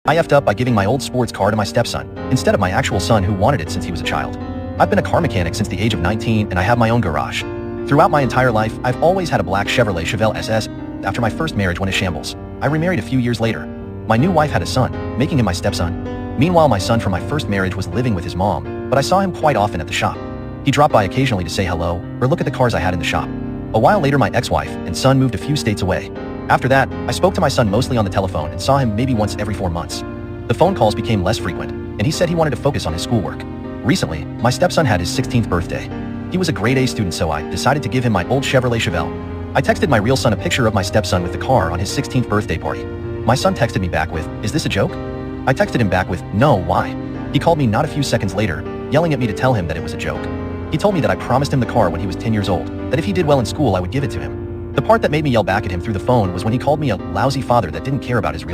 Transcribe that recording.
I effed up by giving my old sports car to my stepson, instead of my actual son who wanted it since he was a child. I've been a car mechanic since the age of 19 and I have my own garage. Throughout my entire life, I've always had a black Chevrolet Chevelle SS. After my first marriage went in shambles, I remarried a few years later. My new wife had a son, making him my stepson. Meanwhile, my son from my first marriage was living with his mom, but I saw him quite often at the shop. He dropped by occasionally to say hello or look at the cars I had in the shop. A while later, my ex-wife and son moved a few states away. After that, I spoke to my son mostly on the telephone and saw him maybe once every 4 months. The phone calls became less frequent, and he said he wanted to focus on his schoolwork. Recently, my stepson had his 16th birthday. He was a grade A student, so I decided to give him my old Chevrolet Chevelle. I texted my real son a picture of my stepson with the car on his 16th birthday party. My son texted me back with, "Is this a joke?" I texted him back with, "No, why?" He called me not a few seconds later, yelling at me to tell him that it was a joke. He told me that I promised him the car when he was 10 years old, that if he did well in school I would give it to him. The part that made me yell back at him through the phone was when he called me a lousy father that didn't care about his real